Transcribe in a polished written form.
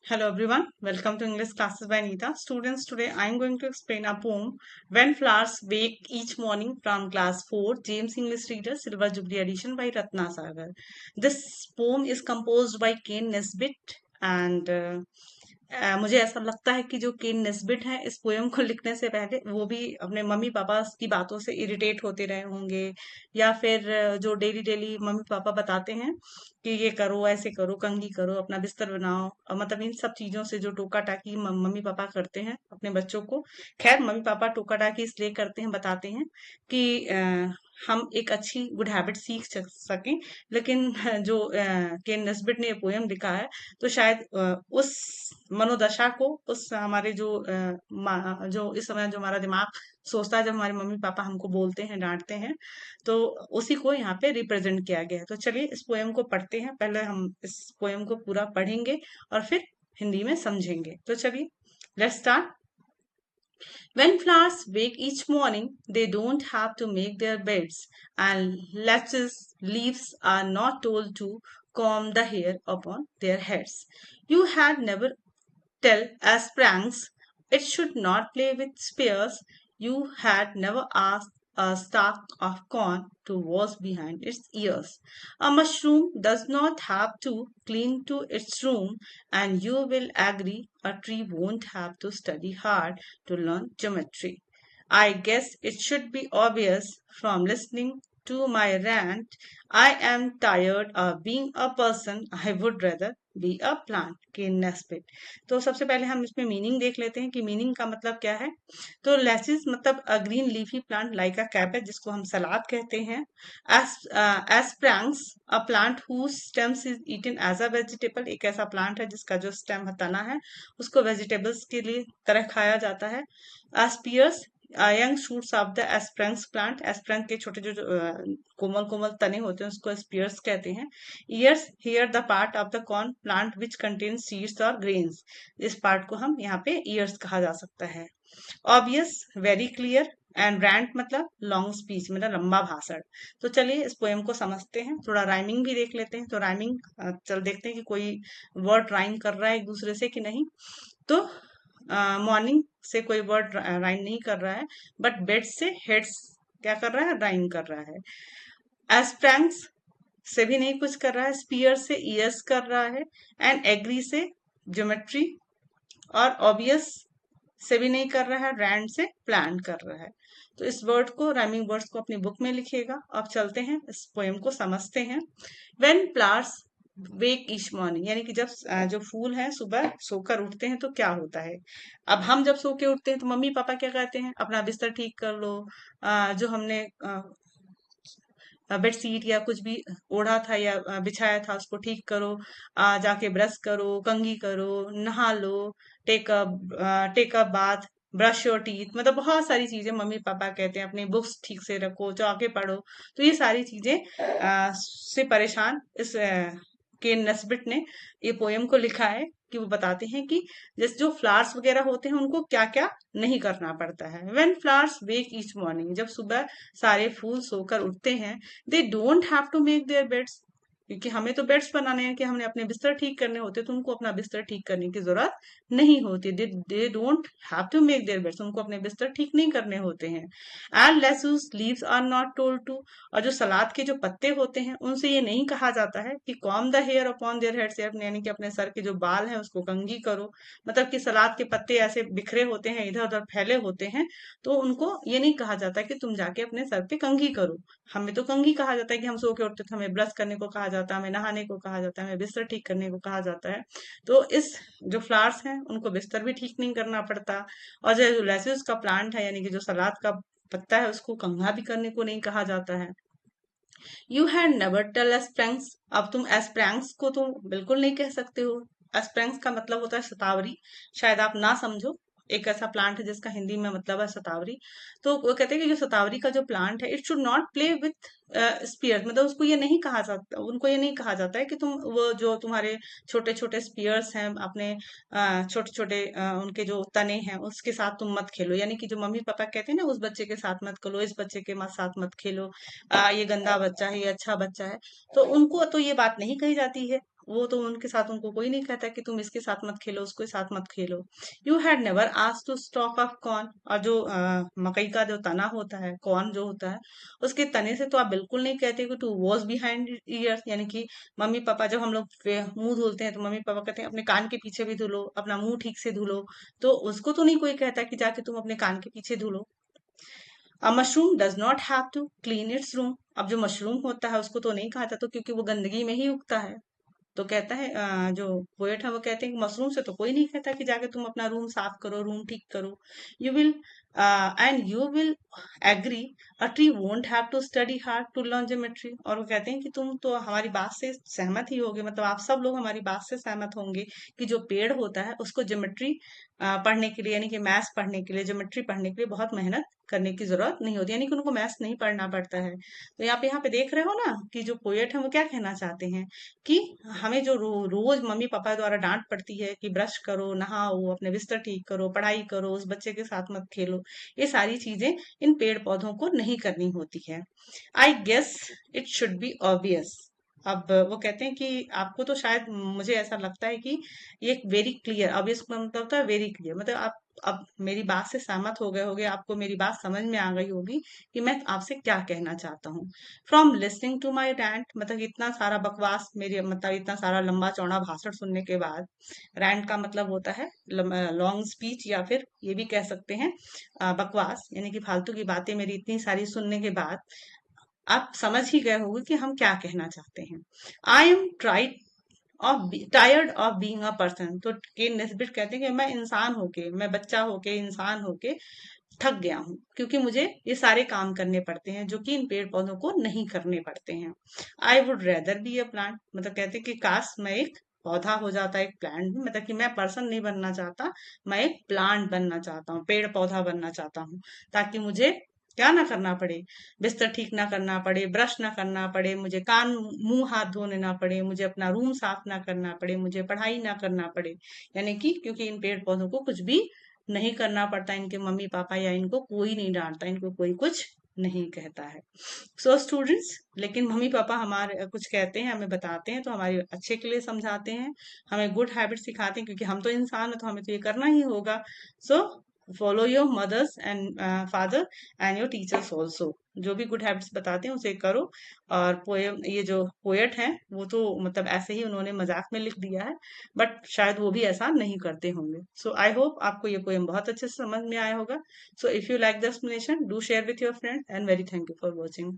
Hello everyone, welcome to English classes by Neeta. Students, today I am going to explain a poem When Flowers Wake Each Morning from class 4, James English Reader, Silver Jubilee edition by Ratna Sagar. This poem is composed by Ken Nesbitt and मुझे ऐसा लगता है कि जो केन Nesbitt हैं इस poem को लिखने से पहले वो भी अपने मम्मी पापा की बातों से इरिटेट होते रहे होंगे या फिर जो डेली डेली मम्मी पापा बताते हैं कि ये करो ऐसे करो कंघी करो अपना बिस्तर बनाओ मतलब इन सब चीजों से जो टोका टाकी मम्मी पापा करते हैं अपने बच्चों को। खैर मम्मी पापा टोका टाकी इसलिए करते हैं बताते हैं कि हम एक अच्छी गुड हैबिट सीख सकें। लेकिन जो केन नेस्बिट ने ये पोयम लिखा है तो शायद उस मनोदशा को उस हमारे जो जो इस समय जो हमारा दिमाग सोचता है जब हमारे मम्मी पापा हमको बोलते हैं डांटते हैं तो उसी को यहाँ पे रिप्रेजेंट किया गया है। तो चलिए इस पोयम को पढ़ते हैं। पहले हम इस पोयम को पूरा पढ़ेंगे और फिर हिंदी में समझेंगे। तो चलिए let's start. When flowers wake each morning, they don't have to make their beds, and leaves are not told to comb the hair upon their heads. You had never tell as pranks, it should not play with spears. You had never asked a stalk of corn to wash behind its ears. A mushroom does not have to clean to its room, and you will agree a tree won't have to study hard to learn geometry. I guess it should be obvious from listening to my rant. I am tired of being a person. I would rather be a plant के नेस्पिट। तो सबसे पहले हम इसमें meaning देख लेते हैं कि मीनिंग का मतलब क्या है। तो लेसिस मतलब a green leafy plant like a cabbage जिसको हम सलाद कहते हैं। Asparagus a plant whose stems is eaten as a vegetable, एक ऐसा प्लांट है जिसका जो स्टेम तना है उसको वेजिटेबल्स के लिए तरह खाया जाता है। Spears young shoots of the asparagus plant, asparagus के छोटे जो कोमल कोमल तने होते हैं उसको स्पीयर्स कहते हैं। Ears here the part of the corn plant which contain seeds और ग्रेन्स, इस पार्ट को हम यहाँ पे ईयर्स कहा जा सकता है। Obvious, very clear and rant मतलब लॉन्ग स्पीच मतलब लंबा भाषण। तो चलिए इस पोएम को समझते हैं, थोड़ा राइमिंग भी देख लेते हैं। तो राइमिंग चल देखते हैं कि कोई वर्ड राइम कर रहा है एक दूसरे से कि नहीं। तो मॉर्निंग से कोई वर्ड राइम नहीं कर रहा है, बट बेड से हेड्स क्या कर रहा है, राइम कर रहा है। एस्प्रैंक्स से भी नहीं कुछ कर रहा है, स्पीयर से ईयर्स कर रहा है, एंड एग्री से ज्योमेट्री, और ऑब्वियस से भी नहीं कर रहा है, रैंड से प्लान कर रहा है। तो इस वर्ड को राइमिंग वर्ड्स को अपनी बुक में लिखिएगा। अब चलते हैं इस पोएम को समझते हैं। When flowers wake each morning यानी कि जब जो फूल हैं सुबह सोकर उठते हैं तो क्या होता है। अब हम जब सो के उठते हैं तो मम्मी पापा क्या कहते हैं, अपना बिस्तर ठीक कर लो, जो हमने बेडशीट या कुछ भी ओढ़ा था या बिछाया था उसको ठीक करो, जाके ब्रश करो, कंघी करो, नहा लो, take a bath, brush your teeth, मतलब बहुत सारी चीजें मम्मी पापा कहते हैं। अपनी बुक्स ठीक से रखो, जाके पढ़ो। तो ये सारी चीजें से परेशान इस के नस्बिट ने ये पोयम को लिखा है कि वो बताते हैं कि जैसे जो फ्लावर्स वगैरह होते हैं उनको क्या क्या नहीं करना पड़ता है। When flowers wake each morning, जब सुबह सारे फूल सोकर उठते हैं, they don't have to make their beds, क्योंकि हमें तो बेड्स बनाने हैं कि हमने अपने बिस्तर ठीक करने होते, तो उनको अपना बिस्तर ठीक करने की जरूरत नहीं होती। They don't have to make their beds, उनको अपने बिस्तर ठीक नहीं करने होते हैं। And lettuce leaves are not told to, और जो सलाद के जो पत्ते होते हैं उनसे ये नहीं कहा जाता है कि comb the hair upon their heads, यानी कि अपने सर के जो बाल हैं उसको कंघी करो। मतलब कि सलाद के पत्ते ऐसे बिखरे होते हैं, इधर उधर फैले होते हैं, तो उनको ये नहीं कहा जाता कि तुम जाके अपने सर पे कंघी करो। हमें तो कंघी कहा जाता है कि हम सो के उठते तो हमें ब्रश करने को कहा जाता है, हमें नहाने को कहा जाता है, हमें बिस्तर ठीक करने को कहा जाता है। तो इस जो फ्लावर्स हैं उनको बिस्तर भी ठीक नहीं करना पड़ता। और जो लेट्यूस का प्लांट है यानी कि जो सलाद का पत्ता है उसको कंघा भी करने को नहीं कहा जाता है। यू हैड नेवर टेल एस्प्रैंक्स, अब तुम एस्प्रैंक्स को तो बिल्कुल नहीं कह सकते हो। एस्प्रैंक्स का मतलब होता है शतावरी, शायद आप ना समझो, एक ऐसा प्लांट है जिसका हिंदी में मतलब है शतावरी। तो वो कहते हैं कि जो शतावरी का जो प्लांट है, it should not play with spear, मतलब उसको ये नहीं कहा जाता, उनको ये नहीं कहा जाता है कि तुम वो जो तुम्हारे छोटे छोटे स्पीयर्स हैं अपने छोटे छोटे उनके जो तने हैं उसके साथ तुम मत खेलो, यानी कि जो मम्मी पापा कहते हैं ना, उस बच्चे के साथ मत खेलो, इस बच्चे के साथ मत खेलो, ये गंदा बच्चा है, ये अच्छा बच्चा है। तो उनको तो ये बात नहीं कही जाती है। वो तो उनके साथ उनको कोई नहीं कहता कि तुम इसके साथ मत खेलो, उसके साथ मत खेलो। You had never asked to stalk of corn. और जो मकई का जो तना होता है, कॉर्न जो होता है, उसके तने से तो आप बिल्कुल नहीं कहते कि टू वॉश बिहाइंड ईयर्स, यानी कि मम्मी पापा जब हम लोग मुंह धुलते हैं तो मम्मी पापा कहते हैं अपने कान के पीछे भी धुलो, अपना मुंह ठीक से धुलो। तो उसको तो नहीं कोई कहता कि जाके तुम अपने कान के पीछे धुलो। A mushroom does not have to clean its room. अब जो मशरूम होता है उसको तो नहीं कहा था, तो क्योंकि वो गंदगी में ही उगता है। तो कहता है जो पोएट है वो कहते हैं कि मशरूम से तो कोई नहीं कहता कि जाके तुम अपना रूम साफ करो, रूम ठीक करो। You will and you will agree a tree won't have to study hard to learn geometry. और वो कहते हैं कि तुम तो हमारी बात से सहमत ही होगे, मतलब आप सब लोग हमारी बात से सहमत होंगे कि जो पेड़ होता है उसको ज्योमेट्री पढ़ने के लिए, यानी कि मैथ्स पढ़ने के लिए, ज्योमेट्री पढ़ने के लिए बहुत मेहनत करने की जरूरत नहीं होती, यानी कि उनको मैथ्स नहीं पढ़ना पड़ता है। तो यहाँ पे देख रहे हो ना कि जो पोएट है वो क्या कहना चाहते हैं कि हमें जो रोज मम्मी पापा द्वारा डांट पड़ती है कि ब्रश करो, नहाओ, अपने बिस्तर ठीक करो, पढ़ाई करो, उस बच्चे के साथ मत खेलो, ये सारी चीजें इन पेड़ पौधों को नहीं करनी होती है। I guess it should be obvious. अब वो कहते हैं कि आपको तो शायद, मुझे ऐसा लगता है कि ये वेरी क्लियर, ऑब्वियस मतलब होता है वेरी क्लियर, मतलब आप अब मेरी बात से सहमत हो गए होगे, आपको मेरी बात समझ में आ गई होगी कि मैं आपसे क्या कहना चाहता हूँ। From listening to my rant, मतलब इतना सारा बकवास, मेरे मतलब इतना सारा लंबा चौड़ा भाषण सुनने के बाद, रैंट का मतलब होता है लॉन्ग स्पीच, या फिर ये भी कह सकते हैं बकवास, यानी कि फालतू की बातें मेरी इतनी सारी सुनने के बाद आप समझ ही गए होंगे कि हम क्या कहना चाहते हैं। I am tried of tired of being a person. तो के नेस्बिट कहते हैं कि मैं इंसान होके, मैं बच्चा होके, इंसान होके थक गया हूँ, क्योंकि मुझे ये सारे काम करने पड़ते हैं जो कि इन पेड़ पौधों को नहीं करने पड़ते हैं। I would rather be a plant, मतलब कहते हैं कि काश मैं एक पौधा हो जाता, एक प्लांट, मतलब कि मैं पर्सन नहीं बनना चाहता, मैं एक प्लांट बनना चाहता हूँ, पेड़ पौधा बनना चाहता हूँ, ताकि मुझे क्या ना करना पड़े, बिस्तर ठीक ना करना पड़े, ब्रश ना करना पड़े, मुझे कान मुंह हाथ धोने ना पड़े, मुझे अपना रूम साफ ना करना पड़े, मुझे पढ़ाई ना करना पड़े। यानी कि क्योंकि इन पेड़ पौधों को कुछ भी नहीं करना पड़ता, इनके मम्मी पापा या इनको कोई नहीं डांटता, इनको कोई कुछ नहीं कहता है। सो स्टूडेंट्स, लेकिन मम्मी पापा हमारे कुछ कहते हैं, हमें बताते हैं तो हमारे अच्छे के लिए समझाते हैं, हमें गुड हैबिट सिखाते हैं, क्योंकि हम तो इंसान है तो हमें तो ये करना ही होगा। So follow your mothers and father and your teachers also. जो भी गुड हैबिट्स बताते हैं उसे करो। और पोएम, ये जो पोएट हैं वो तो मतलब ऐसे ही उन्होंने मजाक में लिख दिया है, बट शायद वो भी ऐसा नहीं करते होंगे। सो आई होप आपको ये पोएम बहुत अच्छे से समझ में आया होगा। So if you like the explanation, do share with your friend and very thank you for watching.